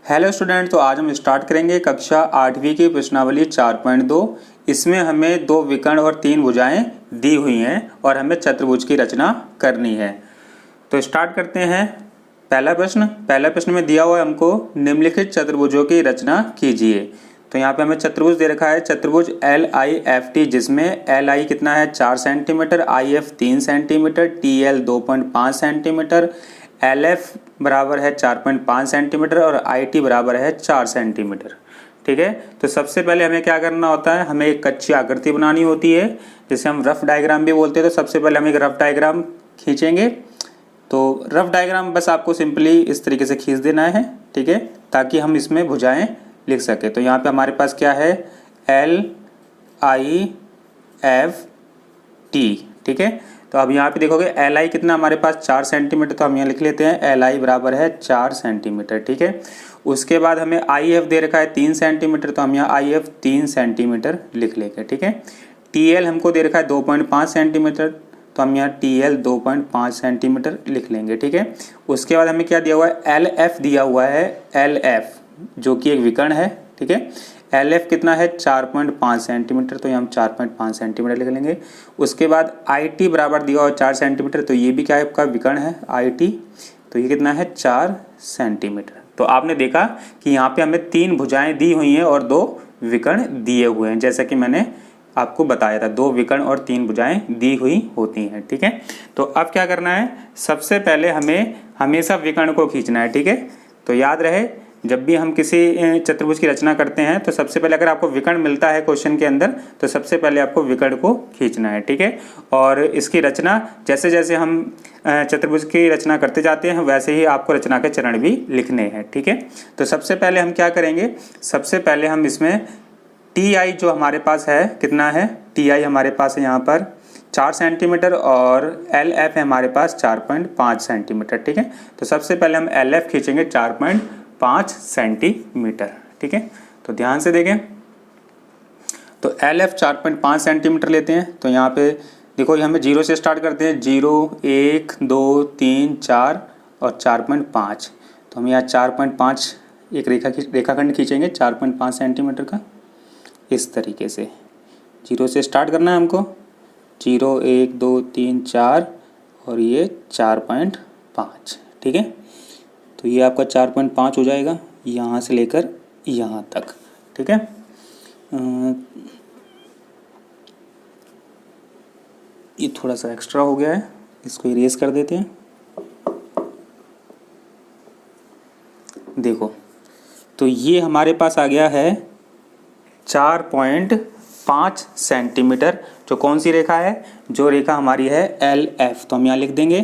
Hello student, तो आज हम स्टार्ट करेंगे कक्षा 8वीं की प्रश्नावली 4.2। इसमें हमें 2 विकर्ण और 3 भुजाएं दी हुई हैं और हमें चतुर्भुज की रचना करनी है। तो स्टार्ट करते हैं। पहला प्रश्न में दिया हुआ है हमको निम्नलिखित चतुर्भुजों की रचना कीजिए। तो यहाँ पे हमें चतुर्भुज दे रखा है, चतुर्भुज LIFT, जिसमें LI कितना है 4 centimetre, IF 3 centimetre, TL 2.5 centimetre, LF बराबर है 4.5 सेंटीमीटर और IT बराबर है 4 सेंटीमीटर। ठीक है, तो सबसे पहले हमें क्या करना होता है, हमें एक कच्ची आकृति बनानी होती है जिसे हम रफ डायग्राम भी बोलते हैं। तो सबसे पहले हम एक रफ डायग्राम खींचेंगे। तो रफ डायग्राम बस आपको सिंपली इस तरीके से खींच देना है, ठीक है, ताकि हम इसमें भुजाएं लिख सके। तो यहाँ पे हमारे पास क्या है, LIFT, ठीक है। तो अब यहाँ पे देखोगे LI कितना हमारे पास 4 सेंटीमीटर, तो हम यहाँ लिख लेते हैं LI बराबर है 4 सेंटीमीटर, ठीक है। उसके बाद हमें IF दे रखा है 3 सेंटीमीटर, तो हम यहाँ IF 3 सेंटीमीटर लिख लेंगे, ठीक है। TL हमको दे रखा है 2.5 सेंटीमीटर, तो हम यहाँ TL 2.5 सेंटीमीटर लिख लेंगे, ठीक है। उसके बाद हमें क्या दिया हुआ है, LF दिया हुआ है, LF जो कि एक विकर्ण है, ठीक है। LF कितना है 4.5 सेंटीमीटर, तो यहाँ हम 4.5 सेंटीमीटर लिख लेंगे। उसके बाद IT बराबर दिया हुआ 4 सेंटीमीटर, तो ये भी क्या है, आपका विकर्ण है IT, तो ये कितना है 4 सेंटीमीटर। तो आपने देखा कि यहाँ पे हमें 3 भुजाएं दी हुई हैं और 2 विकर्ण दिए हुए हैं, जैसा कि मैंने आपको बताया था 2 विकर्ण और 3 भुजाएं दी हुई होती हैं, ठीक है। तो अब क्या करना है, सबसे पहले हमें हमेशा विकर्ण को खींचना है, ठीक है। तो याद रहे, जब भी हम किसी चतुर्भुज की रचना करते हैं तो सबसे पहले अगर आपको विकर्ण मिलता है क्वेश्चन के अंदर, तो सबसे पहले आपको विकर्ण को खींचना है, ठीक है। और इसकी रचना जैसे जैसे हम चतुर्भुज की रचना करते जाते हैं वैसे ही आपको रचना के चरण भी लिखने हैं, ठीक है। तो सबसे पहले हम क्या करेंगे, सबसे पहले हम इसमें TI जो हमारे पास है कितना है, TI हमारे पास है यहाँ पर 4 सेंटीमीटर और LF है हमारे पास 4.5 सेंटीमीटर, ठीक है। तो सबसे पहले हम LF खींचेंगे 4.5 सेंटीमीटर, ठीक है। तो ध्यान से देखें, तो LF 4.5 सेंटीमीटर लेते हैं। तो यहाँ पे देखो, ये हमें 0 से स्टार्ट करते हैं, 0 1 2 3 4 और 4.5। तो हम यहाँ 4.5 एक रेखाखंड खींचेंगे 4.5 सेंटीमीटर का, इस तरीके से 0 से स्टार्ट करना है हमको, 0 1 2 3 4 और ये 4.5, ठीक है। तो ये आपका 4.5 हो जाएगा यहाँ से लेकर यहाँ तक, ठीक है। ये थोड़ा सा एक्स्ट्रा हो गया है, इसको इरेज कर देते हैं। देखो, तो ये हमारे पास आ गया है 4.5 सेंटीमीटर, जो कौन सी रेखा है, जो रेखा हमारी है LF। तो हम यहाँ लिख देंगे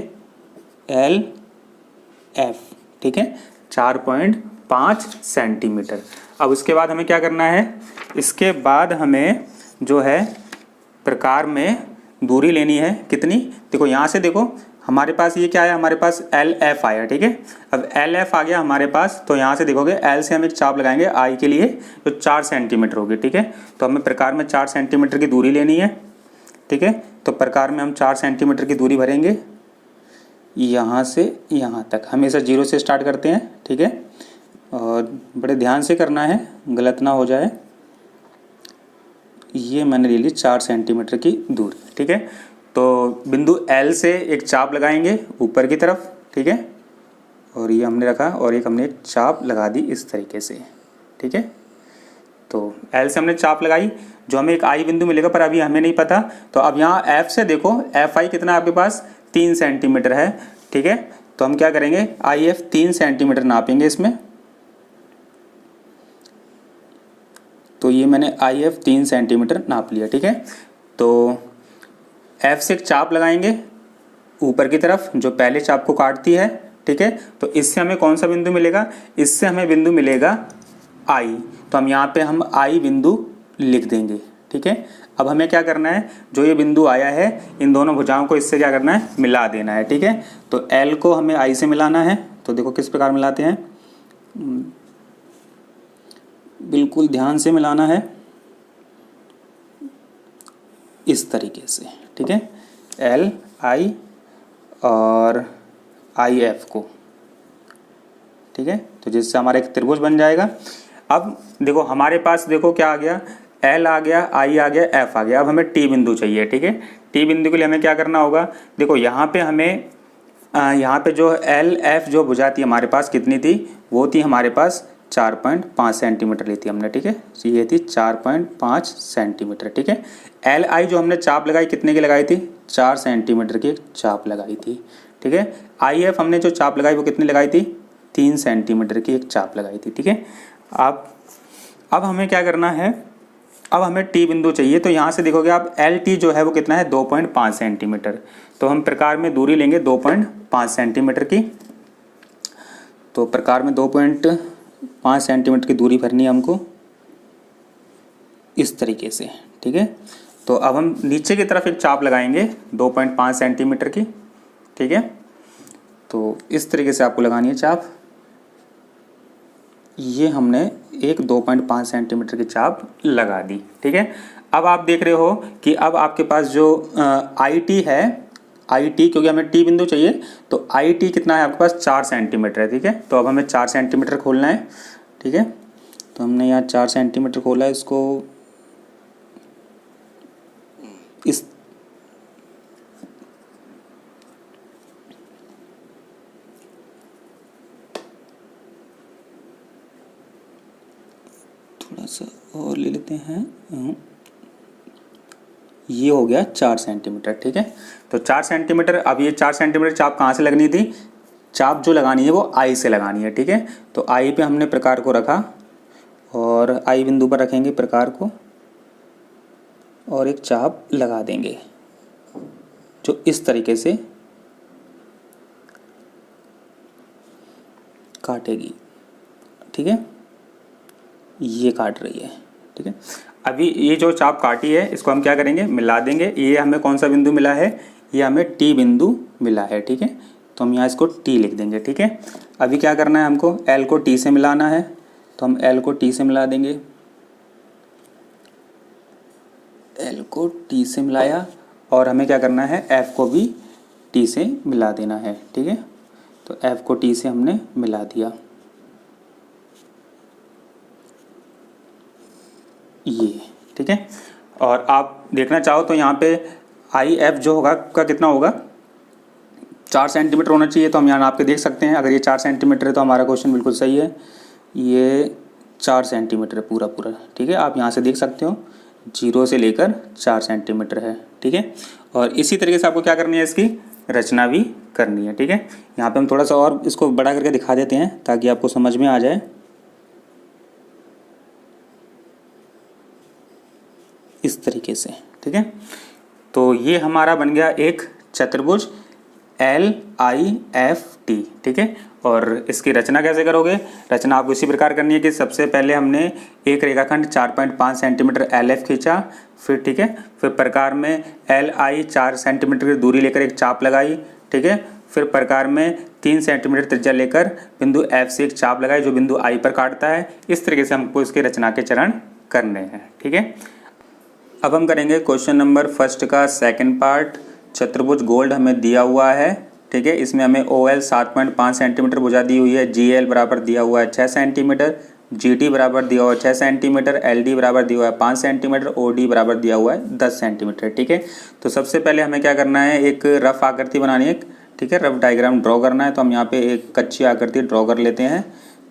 LF, ठीक है, 4.5 सेंटीमीटर। अब उसके बाद हमें क्या करना है, इसके बाद हमें जो है प्रकार में दूरी लेनी है, कितनी, देखो यहाँ से देखो हमारे पास ये क्या है, हमारे पास LF आया, ठीक है। अब LF आ गया हमारे पास, तो यहाँ से देखोगे L से हम एक चाप लगाएंगे I के लिए, जो 4 सेंटीमीटर होगी, ठीक है। तो हमें प्रकार में 4 सेंटीमीटर की दूरी लेनी है, ठीक है। तो प्रकार में हम 4 सेंटीमीटर की दूरी भरेंगे यहाँ से यहाँ तक, हमेशा 0 से स्टार्ट करते हैं, ठीक है। और बड़े ध्यान से करना है, गलत ना हो जाए। ये मैंने ले ली 4 सेंटीमीटर की दूरी, ठीक है। तो बिंदु L से एक चाप लगाएंगे ऊपर की तरफ, ठीक है। और ये हमने रखा और एक हमने एक चाप लगा दी इस तरीके से, ठीक है। तो L से हमने चाप लगाई, जो हमें एक I बिंदु मिलेगा, पर अभी हमें नहीं पता। तो अब यहाँ F से देखो, FI कितना आपके पास 3 सेंटीमीटर है, ठीक है। तो हम क्या करेंगे, IF 3 सेंटीमीटर नापेंगे इसमें। तो ये मैंने IF 3 सेंटीमीटर नाप लिया, ठीक है। तो F से एक चाप लगाएंगे ऊपर की तरफ, जो पहले चाप को काटती है, ठीक है। तो इससे हमें कौन सा बिंदु मिलेगा, इससे हमें बिंदु मिलेगा I। तो हम यहाँ पे हम I बिंदु लिख देंगे, ठीक है। अब हमें क्या करना है, जो ये बिंदु आया है इन दोनों भुजाओं को इससे क्या करना है, मिला देना है, ठीक है। तो L को हमें I से मिलाना है। तो देखो किस प्रकार मिलाते हैं, बिल्कुल ध्यान से मिलाना है, इस तरीके से, ठीक है। LI और IF को, ठीक है। तो जिससे हमारा एक त्रिभुज बन जाएगा। अब देखो हमारे पास देखो क्या आ गया, एल आ गया, आई आ गया, एफ आ गया। अब हमें टी बिंदु चाहिए, ठीक है। टी बिंदु के लिए हमें क्या करना होगा, देखो यहाँ पे हमें यहाँ पे जो एल एफ जो भुजा थी हमारे पास कितनी थी, वो थी हमारे पास 4.5 सेंटीमीटर ली थी हमने, ठीक है। ये थी 4.5 सेंटीमीटर, ठीक है। एल आई जो हमने चाप लगाई कितने की लगाई थी, 4 सेंटीमीटर की चाप लगाई थी, ठीक है। आई एफ हमने जो चाप लगाई वो कितनी लगाई थी, 3 सेंटीमीटर की एक चाप लगाई थी, ठीक है। अब हमें क्या करना है, अब हमें टी बिंदु चाहिए। तो यहाँ से देखोगे आप एल टी जो है वो कितना है, 2.5 सेंटीमीटर। तो हम प्रकार में दूरी लेंगे 2.5 सेंटीमीटर की। तो प्रकार में 2.5 सेंटीमीटर की दूरी भरनी है हमको इस तरीके से, ठीक है। तो अब हम नीचे की तरफ एक चाप लगाएंगे 2.5 सेंटीमीटर की, ठीक है। तो इस तरीके से आपको लगानी है चाप। ये हमने एक 2.5 सेंटीमीटर की चाप लगा दी, ठीक है। अब आप देख रहे हो कि अब आपके पास जो आई टी है, आई टी क्योंकि हमें टी बिंदु चाहिए, तो आई टी कितना है आपके पास, 4 सेंटीमीटर है, ठीक है। तो अब हमें 4 सेंटीमीटर खोलना है, ठीक है। तो हमने यहाँ 4 सेंटीमीटर खोला है, इसको इस थोड़ा सा और ले लेते हैं, ये हो गया 4 सेंटीमीटर, ठीक है। तो 4 सेंटीमीटर, अब ये 4 सेंटीमीटर चाप कहाँ से लगनी थी, चाप जो लगानी है वो आई से लगानी है, ठीक है। तो आई पे हमने प्रकार को रखा और आई बिंदु पर रखेंगे प्रकार को और एक चाप लगा देंगे जो इस तरीके से काटेगी, ठीक है। ये काट रही है, ठीक है। अभी ये जो चाप काटी है इसको हम क्या करेंगे, मिला देंगे। ये हमें कौन सा बिंदु मिला है, ये हमें टी बिंदु मिला है, ठीक है। तो हम यहाँ इसको टी लिख देंगे, ठीक है। अभी क्या करना है हमको, एल को टी से मिलाना है, तो हम एल को टी से मिला देंगे। एल को टी से मिलाया और हमें क्या करना है, एफ को भी टी से मिला देना है, ठीक है। तो एफ को टी से हमने मिला दिया, ये, ठीक है। और आप देखना चाहो तो यहाँ पे आई एफ जो होगा का कितना होगा, 4 सेंटीमीटर होना चाहिए। तो हम यहाँ नाप के देख सकते हैं, अगर ये 4 सेंटीमीटर है तो हमारा क्वेश्चन बिल्कुल सही है। ये 4 सेंटीमीटर है पूरा पूरा, ठीक है। आप यहाँ से देख सकते हो 0 से लेकर 4 सेंटीमीटर है, ठीक है। और इसी तरीके से आपको क्या करनी है, इसकी रचना भी करनी है, ठीक है। यहाँ पे हम थोड़ा सा और इसको बड़ा करके दिखा देते हैं ताकि आपको समझ में आ जाए। इस तरीके से, ठीक है। तो ये हमारा बन गया एक चतुर्भुज एल आई एफ टी, ठीक है। और इसकी रचना कैसे करोगे, रचना आपको इसी प्रकार करनी है कि सबसे पहले हमने एक रेखाखंड 4.5 सेंटीमीटर एल एफ खींचा, फिर ठीक है, फिर प्रकार में एल आई 4 सेंटीमीटर की दूरी लेकर एक चाप लगाई, ठीक है। फिर प्रकार में 3 सेंटीमीटर त्रिज्या लेकर बिंदु एफ से एक चाप लगाई जो बिंदु आई पर काटता है। इस तरीके से हमको इसके रचना के चरण करने हैं, ठीक है। अब हम करेंगे क्वेश्चन नंबर फर्स्ट का सेकंड पार्ट। चतुर्भुज गोल्ड हमें दिया हुआ है, ठीक है। इसमें हमें ओ एल 7.5 सेंटीमीटर भुजा दी हुई है, जी एल बराबर दिया हुआ है 6 सेंटीमीटर, जी टी बराबर दिया हुआ है 6 सेंटीमीटर, एल डी बराबर दिया हुआ है 5 सेंटीमीटर, ओ डी बराबर दिया हुआ है 10 सेंटीमीटर, ठीक है। तो सबसे पहले हमें क्या करना है, एक रफ आकृति बनानी है, ठीक है, रफ डायग्राम ड्रॉ करना है। तो हम यहाँ पे एक कच्ची आकृति ड्रॉ कर लेते हैं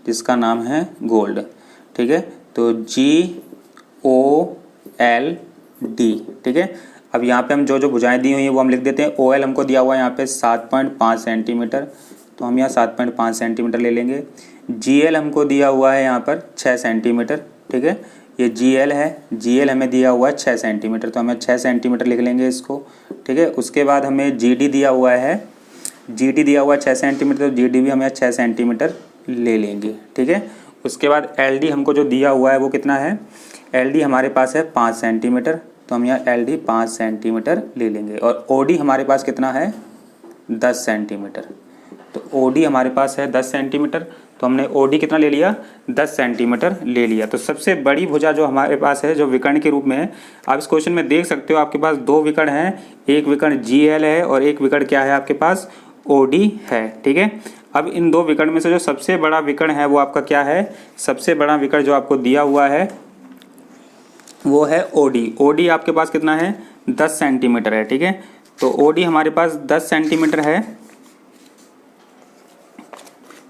जिसका नाम है गोल्ड, ठीक है। तो जी ओ एल डी, ठीक है। अब यहाँ पे हम जो जो भुजाएं दी हुई हैं वो हम लिख देते हैं। ओ एल हमको दिया हुआ है यहाँ पे 7.5 सेंटीमीटर, तो हम यहाँ 7.5 सेंटीमीटर ले लेंगे। जी एल हमको दिया हुआ है यहाँ पर 6 सेंटीमीटर, ठीक है। ये जी एल है, जी एल हमें दिया हुआ है 6 सेंटीमीटर, तो हमें 6 सेंटीमीटर लिख लेंगे इसको, ठीक है। उसके बाद हमें जी डी दिया हुआ है, जी डी दिया हुआ है 6 सेंटीमीटर, तो जी डी भी हमें 6 सेंटीमीटर ले लेंगे, ठीक है। उसके बाद एल डी हमको जो दिया हुआ है वो कितना है, एल डी हमारे पास है 5 सेंटीमीटर, तो हम यहाँ एल डी 5 सेंटीमीटर ले लेंगे। और ओ डी हमारे पास कितना है 10 सेंटीमीटर, तो ओ डी हमारे पास है 10 सेंटीमीटर, तो हमने ओ डी कितना ले लिया 10 सेंटीमीटर ले लिया। तो सबसे बड़ी भुजा जो हमारे पास है जो विकर्ण के रूप में है, आप इस क्वेश्चन में देख सकते हो आपके पास 2 विकर्ण हैं, एक विकर्ण जी एल है और एक विकर्ण क्या है आपके पास ओ डी है, ठीक है। अब इन दो विकर्ण में से जो सबसे बड़ा विकर्ण है वो आपका क्या है, सबसे बड़ा विकर्ण जो आपको दिया हुआ है वो है ओडी। ओडी आपके पास कितना है, 10 सेंटीमीटर है, ठीक है। तो ओडी हमारे पास 10 सेंटीमीटर है।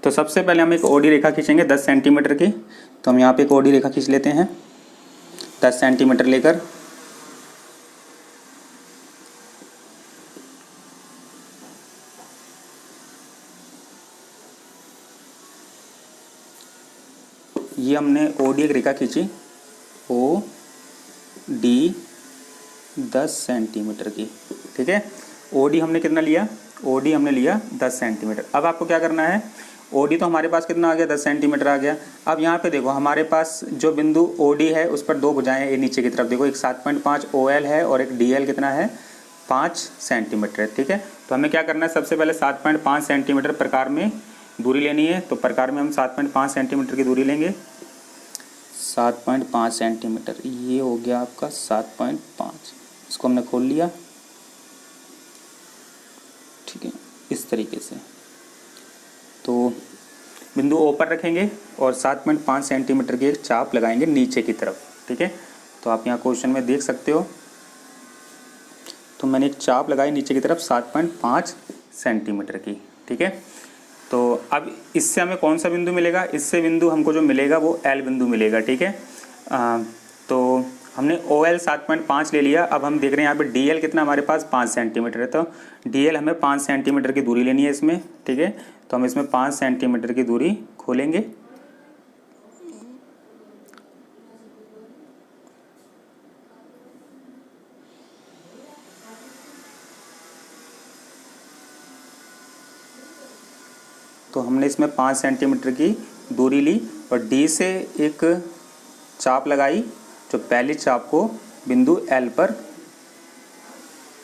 तो सबसे पहले हम एक ओडी रेखा खींचेंगे 10 सेंटीमीटर की। तो हम यहाँ पे एक ओडी रेखा खींच लेते हैं 10 सेंटीमीटर लेकर। ये हमने ओडी एक रेखा खींची, ओ डी 10 सेंटीमीटर की, ठीक है। ओडी हमने कितना लिया, ओडी हमने लिया 10 सेंटीमीटर। अब आपको क्या करना है, ओडी तो हमारे पास कितना आ गया, 10 सेंटीमीटर आ गया। अब यहाँ पे देखो हमारे पास जो बिंदु ओडी है उस पर दो भुजाएं ये नीचे की तरफ देखो, एक 7.5 OL है और एक DL कितना है 5 सेंटीमीटर, ठीक है। तो हमें क्या करना है, सबसे पहले 7.5 सेंटीमीटर प्रकार में दूरी लेनी है। तो प्रकार में हम 7.5 सेंटीमीटर की दूरी लेंगे। 7.5 सेंटीमीटर ये हो गया आपका 7.5, इसको हमने खोल लिया, ठीक है, इस तरीके से। तो बिंदु ओ पर रखेंगे और 7.5 सेंटीमीटर की एक चाप लगाएंगे नीचे की तरफ, ठीक है। तो आप यहाँ क्वेश्चन में देख सकते हो, तो मैंने एक चाप लगाई नीचे की तरफ 7.5 सेंटीमीटर की, ठीक है। तो अब इससे हमें कौन सा बिंदु मिलेगा, इससे बिंदु हमको जो मिलेगा वो एल बिंदु मिलेगा, ठीक है। तो हमने OL 7.5 ले लिया। अब हम देख रहे हैं यहाँ पे DL कितना हमारे पास 5 सेंटीमीटर है। तो DL हमें 5 सेंटीमीटर की दूरी लेनी है इसमें, ठीक है। तो हम इसमें 5 सेंटीमीटर की दूरी खोलेंगे। तो हमने इसमें 5 सेंटीमीटर की दूरी ली और D से एक चाप लगाई जो पहली चाप को बिंदु L पर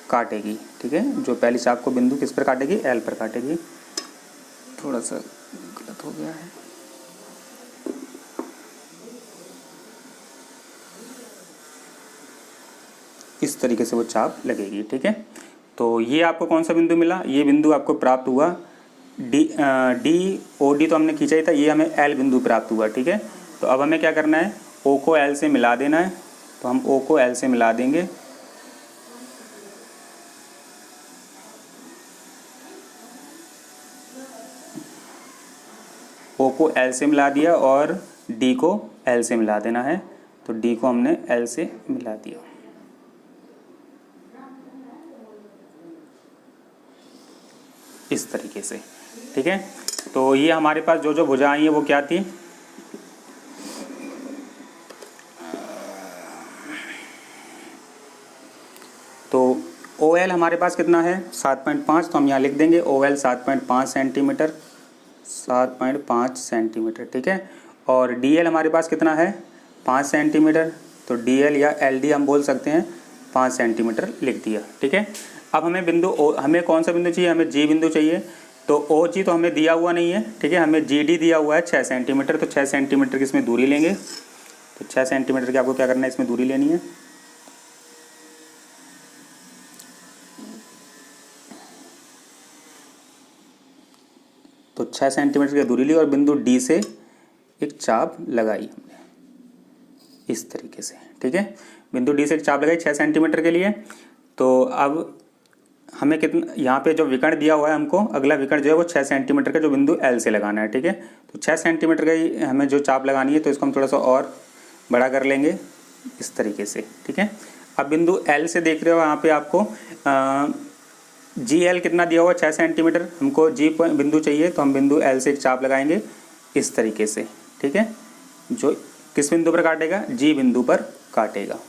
काटेगी, ठीक है। जो पहली चाप को बिंदु किस पर काटेगी, L पर काटेगी। थोड़ा सा गलत हो गया है, इस तरीके से वो चाप लगेगी, ठीक है। तो ये आपको कौन सा बिंदु मिला, ये बिंदु आपको प्राप्त हुआ DOD तो हमने खींचा ही था, ये हमें L बिंदु प्राप्त हुआ, ठीक है। तो अब हमें क्या करना है, O को L से मिला देना है। तो हम O को L से मिला देंगे। O को L से मिला दिया और D को L से मिला देना है। तो D को हमने L से मिला दिया, इस तरीके से, ठीक है। तो ये हमारे पास जो जो भुजाएं हैं वो क्या थी, तो OL हमारे पास कितना है 7.5, तो हम यहाँ लिख देंगे OL 7.5 सेंटीमीटर, 7.5 सेंटीमीटर, ठीक है। और DL हमारे पास कितना है 5 सेंटीमीटर, तो DL या LD हम बोल सकते हैं 5 सेंटीमीटर लिख दिया, ठीक है। अब हमें बिंदु हमें कौन सा बिंदु चाहिए, हमें G बिंदु चाहिए। तो OG तो हमें दिया हुआ नहीं है, ठीक है, हमें GD दिया हुआ है 6 सेंटीमीटर। तो 6 सेंटीमीटर की इसमें दूरी लेंगे। तो 6 सेंटीमीटर की आपको क्या करना है, इसमें दूरी लेनी है। तो 6 सेंटीमीटर की दूरी ली और बिंदु D से एक चाप लगाई हमने, इस तरीके से, ठीक है। बिंदु D से एक चाप लगाई 6 सेंटीमीटर के लिए। तो अब हमें कितना, यहाँ पे जो विकर्ण दिया हुआ है हमको, अगला विकर्ण जो है वो 6 सेंटीमीटर का जो बिंदु L से लगाना है, ठीक है। तो 6 सेंटीमीटर का ही हमें जो चाप लगानी है, तो इसको हम थोड़ा सा और बड़ा कर लेंगे, इस तरीके से, ठीक है। अब बिंदु L से देख रहे हो यहाँ पे आपको GL कितना दिया हुआ 6 सेंटीमीटर, हमको G बिंदु चाहिए। तो हम बिंदु L से एक चाप लगाएंगे इस तरीके से, ठीक है। जो किस बिंदु पर काटेगा, G बिंदु पर काटेगा।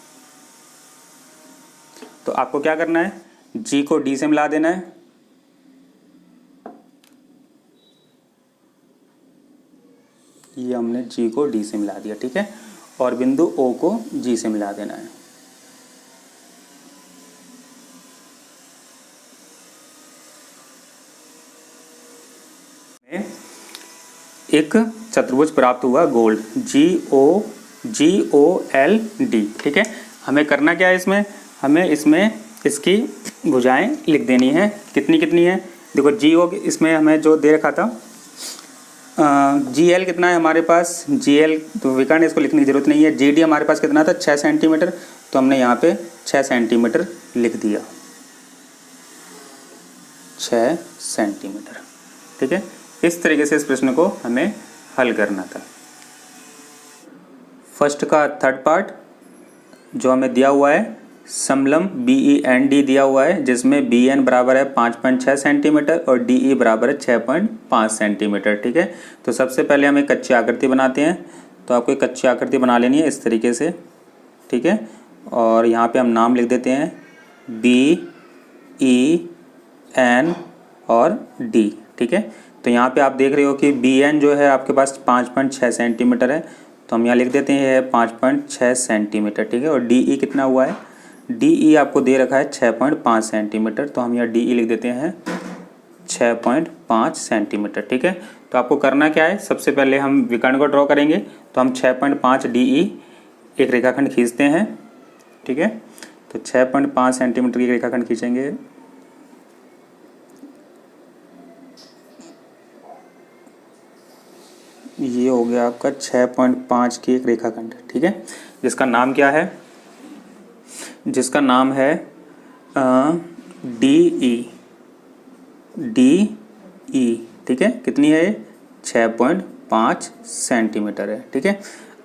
तो आपको क्या करना है, G को D से मिला देना है। ये हमने G को D से मिला दिया, ठीक है। और बिंदु O को G से मिला देना है। एक चतुर्भुज प्राप्त हुआ गोल GOLD, ठीक है। हमें करना क्या है इसमें, हमें इसमें इसकी भुजाएं लिख देनी है, कितनी कितनी है। देखो GO इसमें हमें जो दे रखा था जी एल कितना है हमारे पास, जी एल तो विकर्ण इसको लिखने की जरूरत नहीं है। जी डी हमारे पास कितना था 6 सेंटीमीटर, तो हमने यहाँ पे 6 सेंटीमीटर लिख दिया, 6 सेंटीमीटर। ठीक है, इस तरीके से इस प्रश्न को हमें हल करना था। फर्स्ट का थर्ड पार्ट जो हमें दिया हुआ है समलंब BEND दिया हुआ है, जिसमें BN बराबर है 5.6 सेंटीमीटर और DE बराबर है 6.5 सेंटीमीटर। ठीक है, तो सबसे पहले हम एक कच्ची आकृति बनाते हैं। तो आपको एक कच्ची आकृति बना लेनी है इस तरीके से। ठीक है, और यहाँ पे हम नाम लिख देते हैं BEN और D। ठीक है, तो यहाँ पे आप देख रहे हो कि BN जो है आपके पास 5.6 सेंटीमीटर है, तो हम यहाँ लिख देते हैं 5.6 सेंटीमीटर। ठीक है, और DE कितना हुआ है, DE आपको दे रखा है 6.5 सेंटीमीटर, तो हम यहाँ DE लिख देते हैं 6.5 सेंटीमीटर। ठीक है, तो आपको करना क्या है, सबसे पहले हम विकर्ण को ड्रॉ करेंगे। तो हम 6.5 DE एक रेखाखंड खींचते हैं। ठीक है, तो 6.5 सेंटीमीटर की रेखाखंड खींचेंगे। ये हो गया आपका 6.5 की एक रेखाखंड। ठीक है, जिसका नाम क्या है, जिसका नाम है DE। ठीक है, कितनी है, 6.5 सेंटीमीटर है। ठीक है,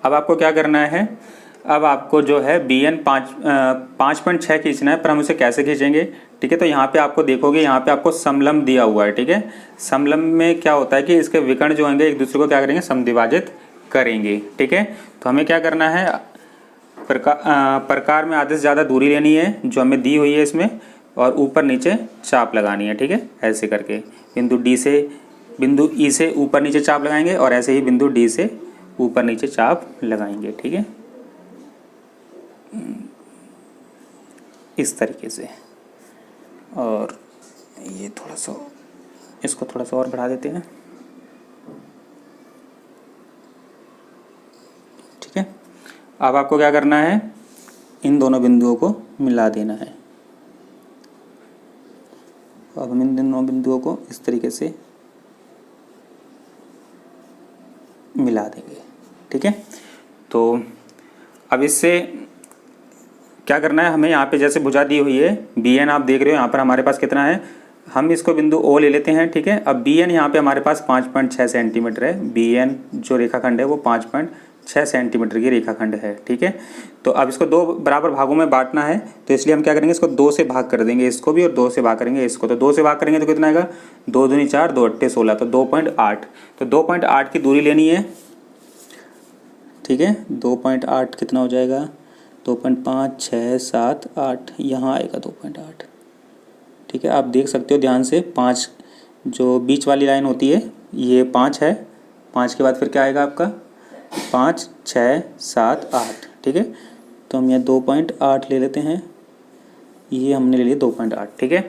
अब आपको क्या करना है, अब आपको जो है BN 5.6 खींचना है, पर हम उसे कैसे खींचेंगे। ठीक है, तो यहाँ पे आपको देखोगे, यहाँ पे आपको समलंब दिया हुआ है। ठीक है, समलंब में क्या होता है कि इसके विकर्ण जो होंगे एक दूसरे को क्या करेंगे, समद्विभाजित करेंगे। ठीक है, तो हमें क्या करना है, प्रकार में आधे से ज़्यादा दूरी लेनी है जो हमें दी हुई है इसमें, और ऊपर नीचे चाप लगानी है। ठीक है, ऐसे करके बिंदु E से ऊपर नीचे चाप लगाएंगे, और ऐसे ही बिंदु D से ऊपर नीचे चाप लगाएंगे। ठीक है, इस तरीके से। और ये थोड़ा सा, इसको थोड़ा सा और बढ़ा देते हैं। ठीक है, अब आपको क्या करना है, इन दोनों बिंदुओं को मिला देना है। अब हम इन दोनों बिंदुओं को इस तरीके से मिला देंगे। ठीक है, तो अब इससे क्या करना है, हमें यहाँ पे जैसे भुजा दी हुई है BN, आप देख रहे हो यहाँ पर हमारे पास कितना है, हम इसको बिंदु O ले लेते हैं। ठीक है, अब BN यहाँ पे हमारे पास 5.6 सेंटीमीटर है। BN जो रेखाखंड है वो 5.6 सेंटीमीटर की रेखाखंड है। ठीक है, तो अब इसको दो बराबर भागों में बांटना है, तो इसलिए हम क्या करेंगे, इसको 2 से भाग कर देंगे, इसको भी, और 2 से भाग करेंगे इसको। तो 2 से भाग करेंगे तो कितना आएगा, 2 दूनी 4, 2 अट्ठे 16, तो 2.8। तो 2.8 की दूरी लेनी है। ठीक है, 2.8 कितना हो जाएगा, 2.5 6 7 8, यहाँ आएगा 2.8। ठीक है, आप देख सकते हो ध्यान से, 5 जो बीच वाली लाइन होती है ये 5 है, 5 के बाद फिर क्या आएगा आपका 5 6 7 8। ठीक है, तो हम यहाँ 2.8 ले लेते हैं, ये हमने ले लिया 2.8। ठीक है,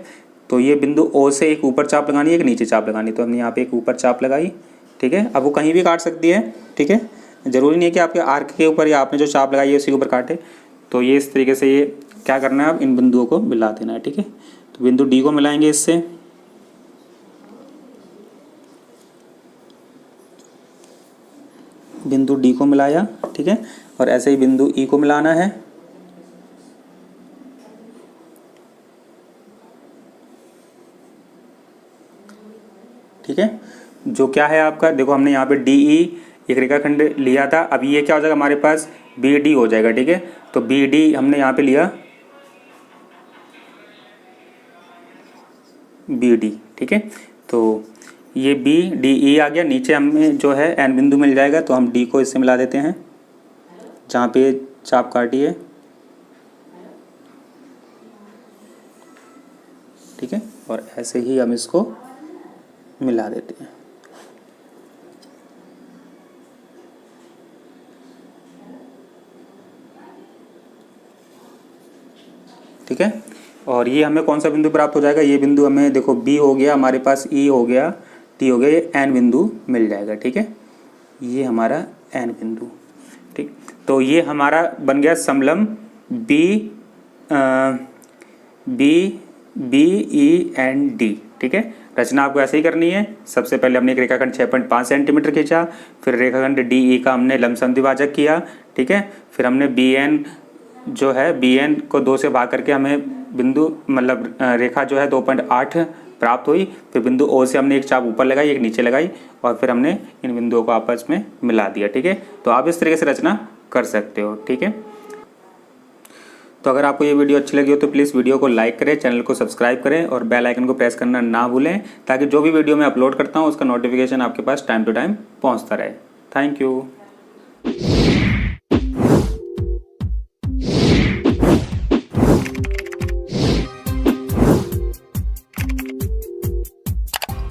तो ये बिंदु O से एक ऊपर चाप लगानी है, एक नीचे चाप लगानी है, तो हमने यहाँ पे एक ऊपर चाप लगाई। ठीक है, अब वो कहीं भी काट सकती है। ठीक है, ज़रूरी नहीं है कि आपके आर्क के ऊपर या आपने जो चाप लगाई है उसी के ऊपर काटे। तो ये इस तरीके से ये क्या करना है, अब इन बिंदुओं को मिला देना है। ठीक है, तो बिंदु D को मिलाएंगे इससे, बिंदु D को मिलाया। ठीक है, और ऐसे ही बिंदु E को मिलाना है। ठीक है, जो क्या है आपका, देखो हमने यहाँ पे DE एक रेखाखंड लिया था, अब ये क्या हो जाएगा हमारे पास, BD हो जाएगा। ठीक है, तो BD हमने यहाँ पे लिया BD। ठीक है, तो ये BDE आ गया, नीचे हमें जो है N बिंदु मिल जाएगा, तो हम D को इससे मिला देते हैं जहाँ पे चाप काटी है। ठीक है, और ऐसे ही हम इसको मिला देते हैं। ठीक है, और ये हमें कौन सा बिंदु प्राप्त हो जाएगा, ये बिंदु हमें देखो B हो गया हमारे पास, E हो गया, T हो गया, ये N बिंदु मिल जाएगा। ठीक है, ये हमारा N बिंदु। ठीक, तो ये हमारा बन गया समलंब BEND। ठीक है, रचना आपको ऐसे ही करनी है। सबसे पहले हमने एक रेखाखंड 6.5 सेंटीमीटर खींचा, फिर रेखाखंड डी का हमने लमसम द्विभाजक किया, ठीक है। फिर हमने BN जो है BN को 2 से भाग करके हमें बिंदु मतलब रेखा जो है 2.8 प्राप्त हुई। फिर बिंदु O से हमने एक चाप ऊपर लगाई, एक नीचे लगाई और फिर हमने इन बिंदुओं को आपस में मिला दिया, ठीक है। तो आप इस तरीके से रचना कर सकते हो, ठीक है। तो अगर आपको ये वीडियो अच्छी लगी हो तो प्लीज़ वीडियो को लाइक करें, चैनल को सब्सक्राइब करें और बेल आइकन को प्रेस करना ना भूलें, ताकि जो भी वीडियो मैं अपलोड करता हूँ उसका नोटिफिकेशन आपके पास टाइम टू टाइम पहुँचता रहे। Thank you.